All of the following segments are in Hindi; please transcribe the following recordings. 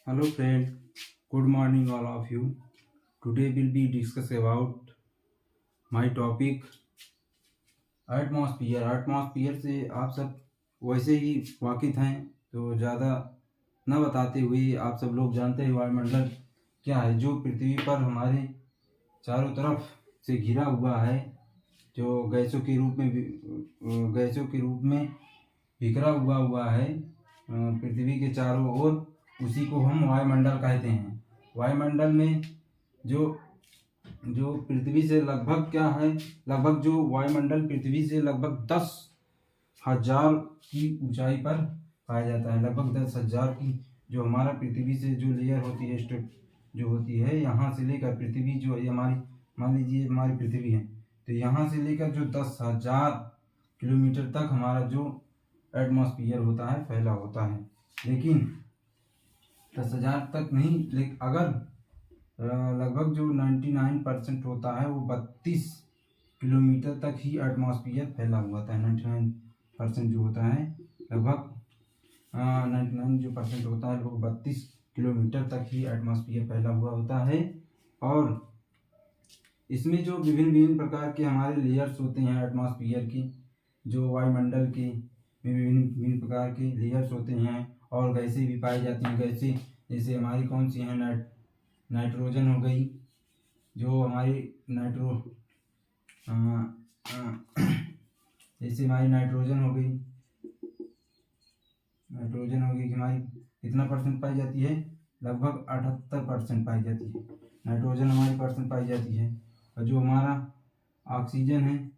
Hello friend, good morning all of you. Today we'll be discuss about my topic atmosphere. Atmosphere से आप सब वैसे ही वाकिफ हैं, तो ज़्यादा न बताते हुए आप सब लोग जानते हैं वायुमंडल क्या है। जो पृथ्वी पर हमारे चारों तरफ से घिरा हुआ है, जो गैसों के रूप में बिखरा हुआ है पृथ्वी के चारों ओर, उसी को हम वायुमंडल कहते हैं। वायुमंडल में जो जो पृथ्वी से लगभग क्या है, लगभग जो वायुमंडल पृथ्वी से लगभग 10,000 की ऊंचाई पर पाया जाता है। लगभग 10,000 की जो हमारा पृथ्वी से जो लेयर होती है, स्ट्रक्चर जो होती है, यहाँ से लेकर पृथ्वी जो ये हमारी, मान लीजिए हमारी पृथ्वी है, तो यहाँ से लेकर जो 10,000 किलोमीटर तक हमारा जो एटमॉस्फियर होता है फैला होता है। लेकिन 10,000 तक नहीं, लेकिन अगर लगभग जो 99% होता है वो 32 किलोमीटर तक ही एटमॉस्फियर फैला हुआ होता है। 99% जो होता है, लगभग 99 जो परसेंट होता है वो 32 किलोमीटर तक ही एटमॉस्फियर फैला हुआ होता है। और इसमें जो विभिन्न विभिन्न प्रकार के हमारे लेयर्स होते हैं एटमॉस्फियर की, जो वायुमंडल के विभिन्न विभिन्न प्रकार के लेयर्स होते हैं, और गैसें भी पाई जाती हैं। गैसें जैसे हमारी कौन सी हैं, नाइट्रोजन हो गई, जो हमारी जैसे हमारी नाइट्रोजन हो गई कि हमारी कितना परसेंट पाई जाती है, लगभग 78% पाई जाती है। नाइट्रोजन हमारी परसेंट पाई जाती है। और जो हमारा ऑक्सीजन है,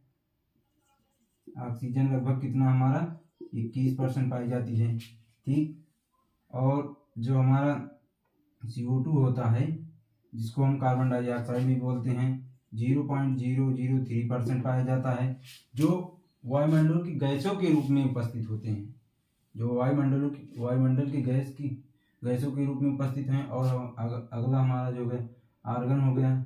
ऑक्सीजन लगभग कितना हमारा 21% पाई जाती है। ठीक। और जो हमारा CO2 होता है, जिसको हम कार्बन डाइऑक्साइड भी बोलते हैं, 0.003% पाया जाता है, जो वायुमंडल की गैसों के रूप में उपस्थित होते हैं। जो वायुमंडल की गैसों के रूप में उपस्थित हैं। और अगला हमारा जो है आर्गन हो गया,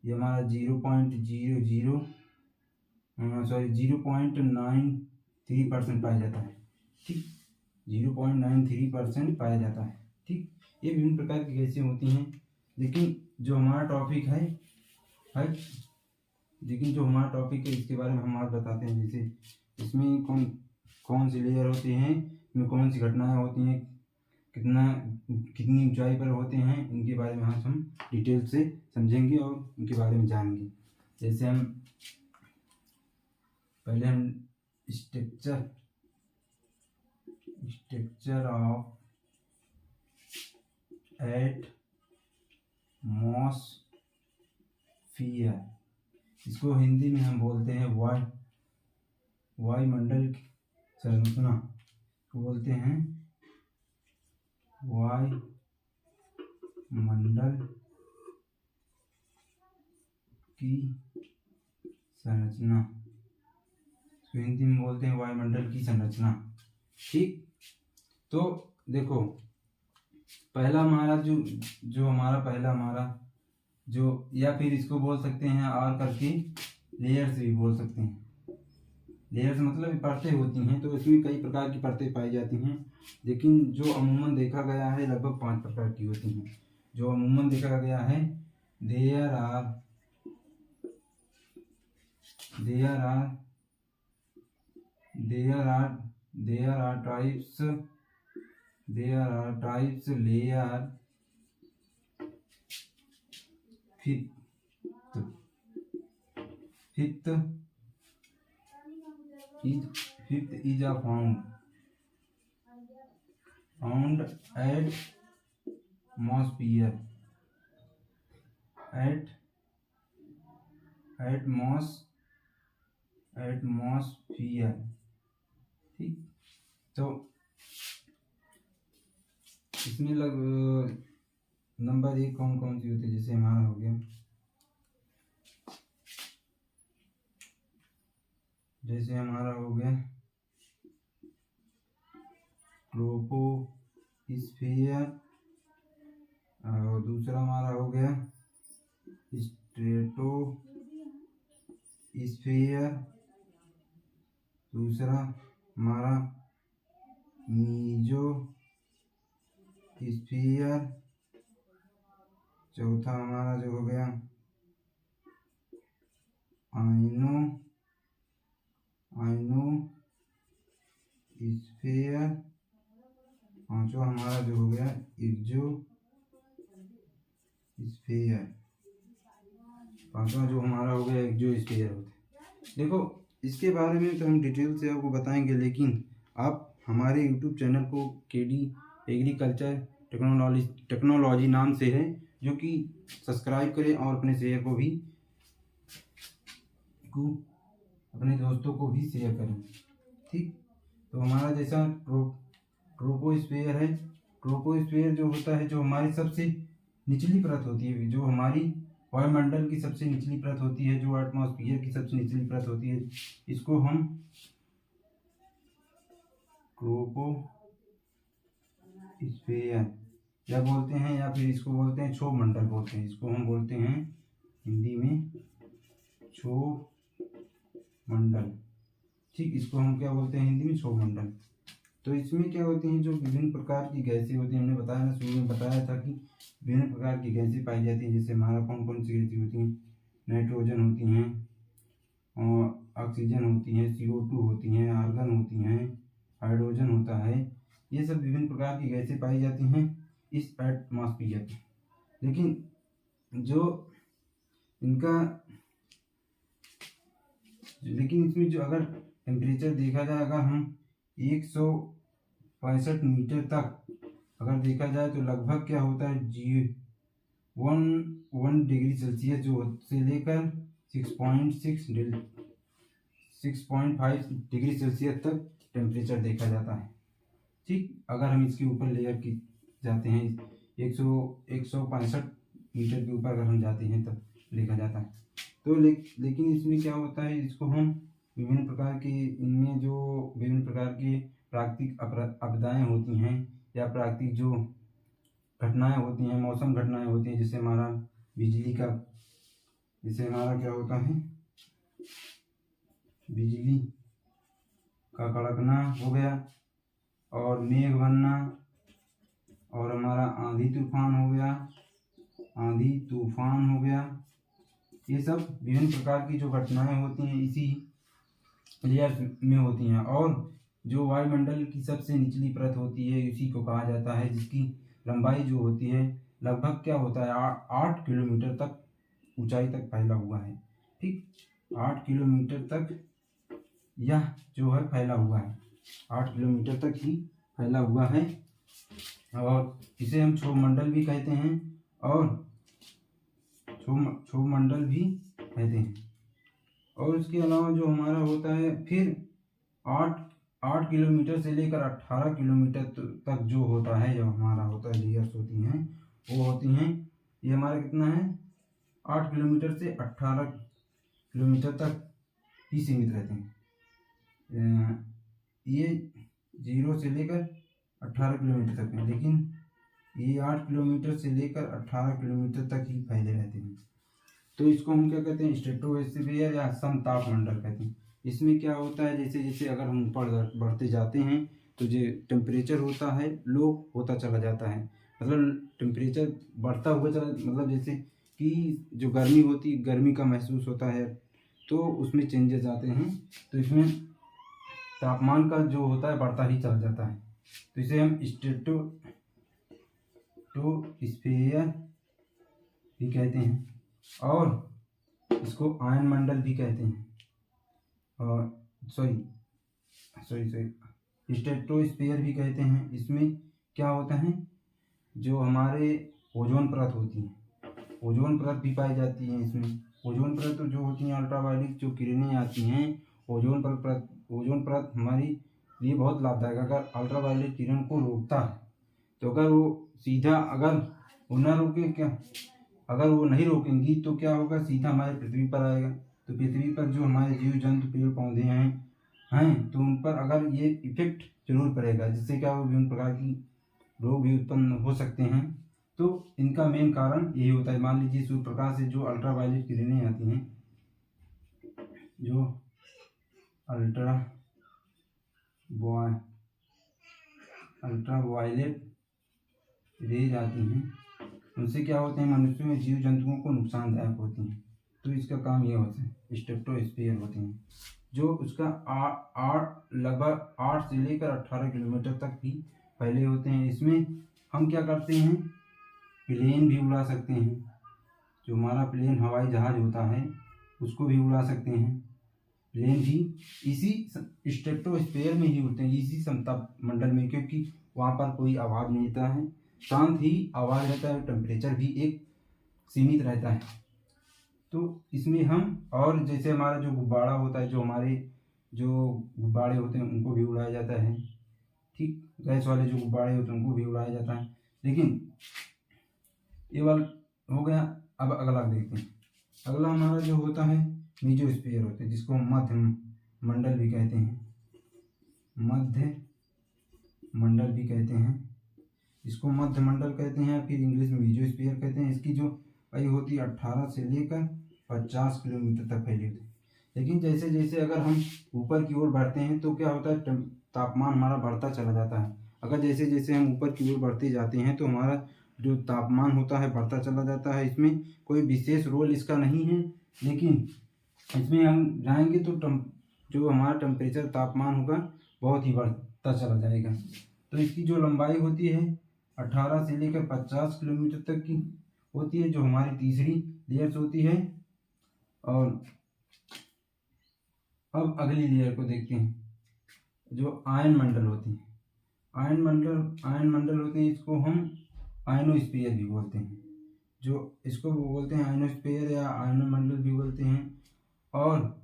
ये हमारा 0.93% पाया जाता है। ठीक, 0.93% पाया जाता है। ठीक, ये विभिन्न प्रकार की गैसें होती हैं। लेकिन जो हमारा टॉपिक है इसके बारे में हम आज बताते हैं। जैसे इसमें कौन सी लेयर होती हैं, इसमें कौन सी घटनाएं होती हैं, कितनी ऊंचाई पर होते हैं, इनके बारे में आज हम डिटेल से समझेंगे और इनके बारे में जानेंगे। जैसे पहले हम स्ट्रक्चर ऑफ एटमॉस्फियर, इसको हिंदी में हम बोलते हैं वायुमंडल की संरचना को बोलते हैं वायुमंडल की संरचना, तो हिंदी में बोलते हैं वायुमंडल की संरचना। ठीक, तो देखो पहला हमारा जो हमारा जो, या फिर इसको बोल सकते हैं और करके लेयर्स भी बोल सकते हैं। लेयर्स मतलब परतें होती हैं, तो इसमें कई प्रकार की परतें पाई जाती हैं। लेकिन जो अमूमन देखा गया है, लगभग 5 प्रकार की होती हैं। जो अमूमन देखा गया है, there are types layer fifth is a found atmosphere ठीक, तो इसमें नंबर 1 कौन सी होती है, जैसे हमारा हो गया, ट्रोपोस्फियर, और दूसरा हमारा हो गया स्ट्रेटोस्फियर, दूसरा हमारा मीजोस्फियर, चौथा हमारा जो हो गया आइनोस्फीयर। पांचवा हमारा जो हो गया एक्सोस्फीयर। पांचवा जो हमारा हो गया एक्सोस्फीयर होता है। देखो इसके बारे में तो हम डिटेल से आपको बताएंगे, लेकिन आप हमारे यूट्यूब चैनल को केडी एग्रीकल्चर टेक्नोलॉजी नाम से है, जो कि सब्सक्राइब करें और अपने शेयर को भी अपने दोस्तों को भी शेयर करें। ठीक, तो हमारा जैसा ट्रोपोस्फीयर है। ट्रोपोस्फीयर जो होता है, जो हमारी सबसे निचली परत होती है, जो हमारी वायुमंडल की सबसे निचली परत होती है, जो एटमॉस्फेयर की सबसे निचली परत होती है, इसको हम ट्रोपोस्फीयर या बोलते हैं, या फिर इसको बोलते हैं क्षोभ मंडल बोलते हैं। इसको हम बोलते हैं हिंदी में क्षोभ मंडल। ठीक, इसको हम क्या बोलते हैं हिंदी में क्षोभ मंडल। तो इसमें क्या होती हैं, जो विभिन्न प्रकार की गैसें होती हैं। हमने बताया ना, शुरू में बताया था कि विभिन्न प्रकार की गैसें पाई जाती हैं। जैसे हमारा कौन कौन सी गैसें होती हैं, नाइट्रोजन होती हैं, और ऑक्सीजन होती हैं, CO2 होती हैं, आर्गन होती हैं, हाइड्रोजन होता है। ये सब विभिन्न प्रकार की गैसें पाई जाती हैं इस एटमॉस्फेयर में। लेकिन इसमें जो अगर टेम्परेचर देखा जाए, अगर हम 165 मीटर तक अगर देखा जाए, तो लगभग क्या होता है 1 डिग्री सेल्सियस जो से लेकर 6.5 डिग्री सेल्सियस तक टेम्परेचर देखा जाता है। ठीक, अगर हम इसके ऊपर लेयर की जाते हैं, 165 मीटर के ऊपर अगर हम जाते हैं तब देखा जाता है। तो लेकिन इसमें क्या होता है, इसको हम विभिन्न प्रकार की, इनमें जो विभिन्न प्रकार की प्राकृतिक आपदाएं होती हैं, या प्राकृतिक जो घटनाएं होती हैं, मौसम घटनाएं होती हैं, जैसे हमारा क्या होता है, बिजली का कड़कना हो गया, और मेघ बनना, और हमारा आंधी तूफान हो गया। ये सब विभिन्न प्रकार की जो घटनाएं होती हैं इसी लेयर में होती हैं। और जो वायुमंडल की सबसे निचली परत होती है, इसी को कहा जाता है, जिसकी लंबाई जो होती है लगभग क्या होता है 8 किलोमीटर तक ऊंचाई तक फैला हुआ है। ठीक, 8 किलोमीटर तक यह जो है फैला हुआ है, 8 किलोमीटर तक ही फैला हुआ है, और इसे हम क्षोभ मंडल भी कहते हैं, और क्षोभ मंडल भी कहते हैं। और इसके अलावा जो हमारा होता है, फिर 8 किलोमीटर से लेकर 18 किलोमीटर तक जो होता है, जो हमारा होता है लेयर्स होती हैं, वो होती हैं, ये हमारा कितना है 8 किलोमीटर से 18 किलोमीटर तक ही सीमित रहते हैं। ये 0 से लेकर 18 किलोमीटर तक है, लेकिन ये 8 किलोमीटर से लेकर 18 किलोमीटर तक ही फैले रहते हैं। तो इसको हम क्या कहते हैं, स्ट्रेटोस्फीयर या समताप मंडल कहते हैं। इसमें क्या होता है, जैसे जैसे अगर हम ऊपर बढ़ते जाते हैं, तो जो टेम्परेचर होता है लो होता चला जाता है। मतलब टेम्परेचर बढ़ता हुआ चला, मतलब जैसे कि जो गर्मी होती, गर्मी का महसूस होता है, तो उसमें चेंजेस आते हैं। तो इसमें तापमान का जो होता है बढ़ता ही चला जाता है। तो इसे हम स्ट्रेटोस्फीयर भी कहते हैं, और इसको आयन मंडल भी कहते हैं। और स्ट्रेटोस्फीयर भी कहते हैं। इसमें क्या होता है, जो हमारे ओजोन परत होती है, ओजोन परत भी पाई जाती है इसमें। ओजोन परत तो जो होती हैं, अल्ट्रावायलेट जो किरणें आती हैं, ओजोन परत हमारी लिए बहुत लाभदायक। अगर अल्ट्रावायलेट किरण को रोकता है, तो अगर वो सीधा अगर वो न रोके, क्या अगर वो नहीं रोकेंगी तो क्या होगा, सीधा हमारे पृथ्वी पर आएगा। तो पृथ्वी पर जो हमारे जीव जंतु पेड़ पौधे हैं तो उन पर अगर ये इफेक्ट जरूर पड़ेगा, जिससे क्या हो, विभिन्न प्रकार की रोग भी उत्पन्न हो सकते हैं। तो इनका मेन कारण यही होता है। मान लीजिए सूर्य प्रकाश से जो अल्ट्रावायलेट किरणें आती हैं, जो अल्ट्रावायलेट रेज आती हैं, उनसे क्या होते हैं, मनुष्यों में जीव जंतुओं को नुकसानदायक होती हैं। तो इसका काम ये होता है, स्ट्रेप्टोस्पियर होते हैं, जो उसका लगभग 8 से लेकर 18 किलोमीटर तक भी फैले होते हैं। इसमें हम क्या करते हैं, प्लेन भी उड़ा सकते हैं, जो हमारा प्लेन हवाई जहाज होता है उसको भी उड़ा सकते हैं। प्लेन भी इसी स्ट्रेप्टोस्फीयर में ही उड़ते हैं, इसी समता मंडल में, क्योंकि वहाँ पर कोई आवाज़ नहीं रहता है, शांत ही आवाज़ रहता है, टेम्परेचर भी एक सीमित रहता है। तो इसमें हम, और जैसे हमारा जो गुब्बारा होता है, जो हमारे जो गुब्बारे होते हैं उनको भी उड़ाया जाता है, ठीक, गैस वाले जो गुब्बारे होते हैं उनको भी उड़ाया जाता है। लेकिन ये वाला हो गया। अब अगला देखते हैं। अगला हमारा जो होता है मीजोस्फीयर होता है, जिसको मध्य मंडल भी कहते हैं, मध्य मंडल भी कहते हैं, इसको मध्य मंडल कहते हैं, फिर इंग्लिश में मीजोस्फीयर कहते हैं। इसकी जो आयु होती है 18 से लेकर 50 किलोमीटर तक फैली होती है। लेकिन जैसे जैसे अगर हम ऊपर की ओर बढ़ते हैं तो क्या होता है, तापमान हमारा बढ़ता चला जाता है। अगर जैसे जैसे हम ऊपर की ओर बढ़ते जाते हैं तो हमारा जो तापमान होता है बढ़ता चला जाता है। इसमें कोई विशेष रोल इसका नहीं है, लेकिन इसमें हम जाएंगे तो जो हमारा टेम्परेचर तापमान होगा बहुत ही बढ़ता चला जाएगा। तो इसकी जो लंबाई होती है 18 से लेकर 50 किलोमीटर तक की होती है, जो हमारी तीसरी लेयर्स होती है। और अब अगली लेयर को देखते हैं, जो आयन मंडल होती है। आयन मंडल होते हैं, इसको हम आयनोस्फीयर भी बोलते हैं, जो इसको बोलते हैं आयनोस्फीयर या आयन मंडल भी बोलते हैं, और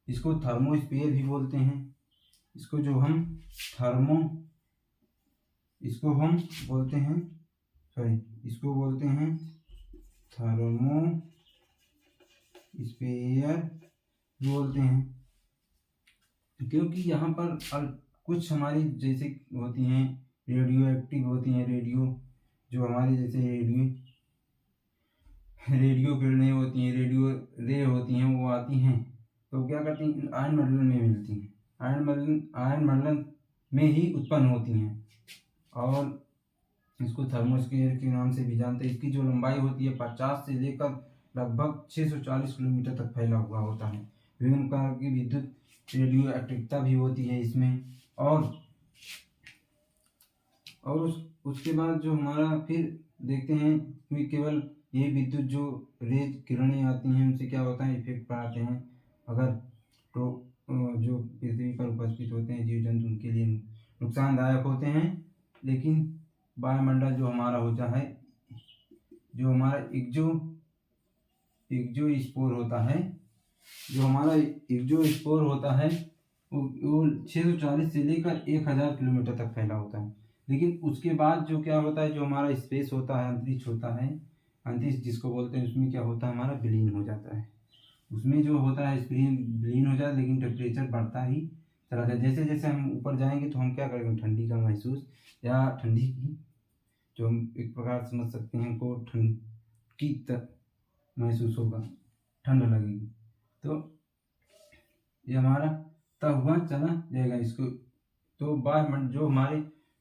इसको थर्मोस्फीयर भी बोलते हैं। इसको जो हम इसको बोलते हैं थर्मोस्फीयर बोलते हैं, क्योंकि यहाँ पर कुछ हमारी जैसे होती हैं रेडियो एक्टिव होती हैं, जो हमारी जैसे रेडियो किरणें होती हैं, रेडियो रे होती हैं, वो आती हैं तो क्या करती हैं, आयन मंडल में मिलती हैं, आयन मंडल में ही उत्पन्न होती हैं। और इसको थर्मोस्फीयर के नाम से भी जानते हैं। इसकी जो लंबाई होती है 50 से लेकर लगभग 640 किलोमीटर तक फैला हुआ होता है। विभिन्न प्रकार की विद्युत रेडियो एक्टिविटी भी होती है इसमें। और उसके बाद जो हमारा फिर देखते हैं कि केवल ये विद्युत जो रेज किरणें आती हैं उनसे क्या होता है, इफेक्ट पड़ाते हैं। अगर तो जो पृथ्वी पर उपस्थित होते हैं जीव जंतु उनके लिए नुकसानदायक होते हैं। लेकिन वायुमंडल जो हमारा होता है, जो हमारा एक्सोस्फीयर होता है, जो हमारा एक्सोस्फीयर होता है वो 640 से लेकर 1000 किलोमीटर तक फैला होता है। लेकिन उसके बाद जो क्या होता है, जो हमारा स्पेस होता है, अंतरिक्ष होता है, अंतरिक्ष जिसको बोलते हैं, उसमें क्या होता है, हमारा विलीन हो जाता है। उसमें जो होता है विलीन हो जाता है, लेकिन टेम्परेचर बढ़ता ही चला जाता है। जैसे जैसे हम ऊपर जाएंगे तो हम क्या करेंगे, ठंडी का महसूस, या ठंडी की जो हम एक प्रकार समझ सकते हैं को ठंड की महसूस होगा, ठंड लगेगी। तो ये हमारा तब हुआ चला जाएगा। इसको तो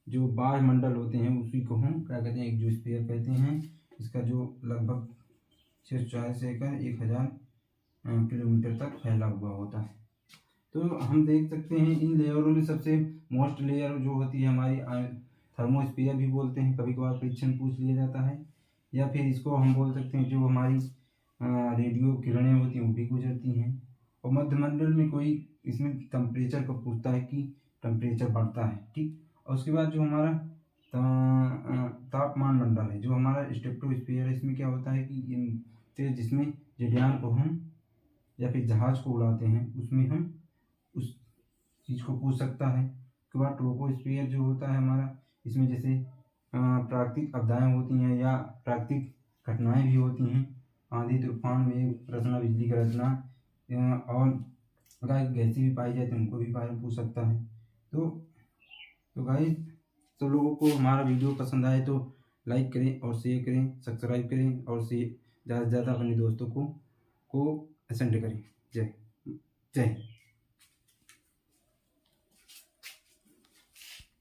जो वायुमंडल होते हैं उसी को हम क्या कहते हैं, एक्सोस्फीयर कहते हैं। इसका जो लगभग 640 से लेकर 1000 किलोमीटर तक फैला हुआ होता है। तो हम देख सकते हैं इन लेयरों में सबसे मोस्ट लेयर जो होती है हमारी थर्मोस्फीयर भी बोलते हैं, कभी कभार परीक्षण पूछ लिया जाता है। या फिर इसको हम बोल सकते हैं जो हमारी रेडियो किरणें होती हैं वो भी गुजरती हैं। और मध्यमंडल में कोई इसमें टेम्परेचर को पूछता है कि टेम्परेचर बढ़ता है, ठीक। और उसके बाद जो हमारा तापमान मंडल है, जो हमारा स्ट्रेटोस्फीयर है, इसमें क्या होता है कि जिसमें जलयान को हम या फिर जहाज को उड़ाते हैं उसमें हम उस चीज़ को पूछ सकता है। उसके बाद ट्रोपोस्फीयर जो होता है हमारा, इसमें जैसे प्राकृतिक आपदाएं होती हैं या प्राकृतिक घटनाएं भी होती हैं, आंधी तूफान में रचना, बिजली की रचना, और गैसें भी पाई जाती हैं, उनको भी पूछ सकता है। तो गाइस, तो लोगों को हमारा वीडियो पसंद आए तो लाइक करें और शेयर करें, सब्सक्राइब करें, और ज़्यादा से ज़्यादा अपने दोस्तों को सेंड करें। जय हिंद।